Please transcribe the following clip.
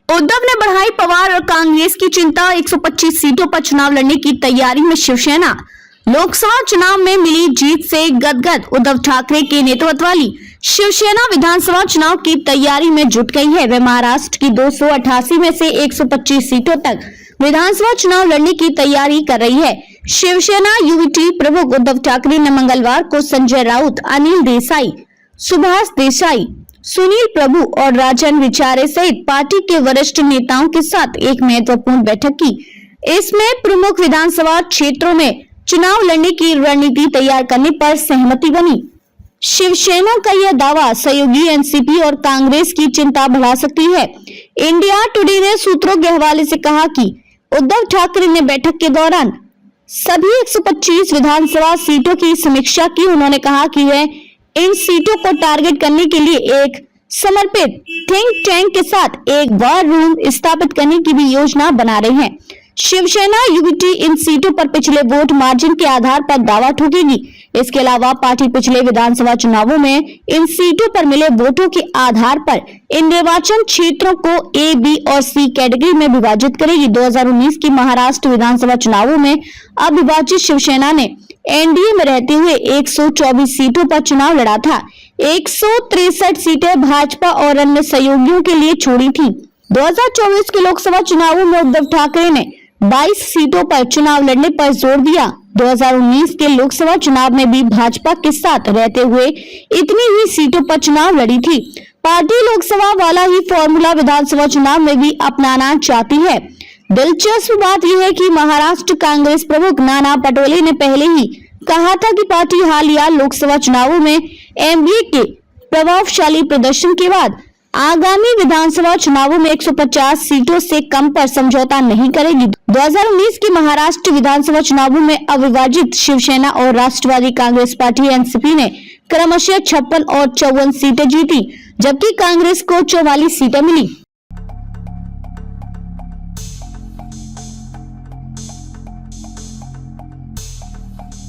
उद्धव ने बढ़ाई पवार और कांग्रेस की चिंता। 125 सीटों पर चुनाव लड़ने की तैयारी में शिवसेना। लोकसभा चुनाव में मिली जीत से गदगद उद्धव ठाकरे के नेतृत्व वाली शिवसेना विधानसभा चुनाव की तैयारी में जुट गई है। वे महाराष्ट्र की 288 में से 125 सीटों तक विधानसभा चुनाव लड़ने की तैयारी कर रही है। शिवसेना यूवीटी प्रमुख उद्धव ठाकरे ने मंगलवार को संजय राउत, अनिल देसाई, सुभाष देसाई, सुनील प्रभु और राजन विचारे सहित पार्टी के वरिष्ठ नेताओं के साथ एक महत्वपूर्ण बैठक की। इसमें प्रमुख विधानसभा क्षेत्रों में चुनाव लड़ने की रणनीति तैयार करने पर सहमति बनी। शिवसेना का यह दावा सहयोगी एनसीपी और कांग्रेस की चिंता बढ़ा सकती है। इंडिया टुडे ने सूत्रों के हवाले से कहा कि उद्धव ठाकरे ने बैठक के दौरान सभी 125 विधानसभा सीटों की समीक्षा की। उन्होंने कहा कि वे इन सीटों को टारगेट करने के लिए एक समर्पित थिंक टैंक के साथ एक वॉर रूम स्थापित करने की भी योजना बना रहे हैं। शिवसेना यूवीटी इन सीटों पर पिछले वोट मार्जिन के आधार पर दावा ठोकेगी। इसके अलावा पार्टी पिछले विधानसभा चुनावों में इन सीटों पर मिले वोटों के आधार पर इन निर्वाचन क्षेत्रों को ए, बी और सी कैटेगरी में विभाजित करेगी। 2019 की महाराष्ट्र विधानसभा चुनावों में अविभाजित शिवसेना ने एनडीए में रहते हुए 124 सीटों पर चुनाव लड़ा था। 163 सीटें भाजपा और अन्य सहयोगियों के लिए छोड़ी थी। 2024 के लोकसभा चुनावों में उद्धव ठाकरे ने 22 सीटों पर चुनाव लड़ने पर जोर दिया। 2019 के लोकसभा चुनाव में भी भाजपा के साथ रहते हुए इतनी ही सीटों पर चुनाव लड़ी थी। पार्टी लोकसभा वाला ही फॉर्मूला विधानसभा चुनाव में भी अपनाना चाहती है। दिलचस्प बात यह है कि महाराष्ट्र कांग्रेस प्रमुख नाना पटोले ने पहले ही कहा था कि पार्टी हालिया लोकसभा चुनावों में एनडीए के प्रभावशाली प्रदर्शन के बाद आगामी विधानसभा चुनावों में 150 सीटों से कम पर समझौता नहीं करेगी। 2019 के महाराष्ट्र विधानसभा चुनावों में अविभाजित शिवसेना और राष्ट्रवादी कांग्रेस पार्टी एनसीपी ने क्रमशः 56 और 54 सीटें जीती, जबकि कांग्रेस को 44 सीटें मिली।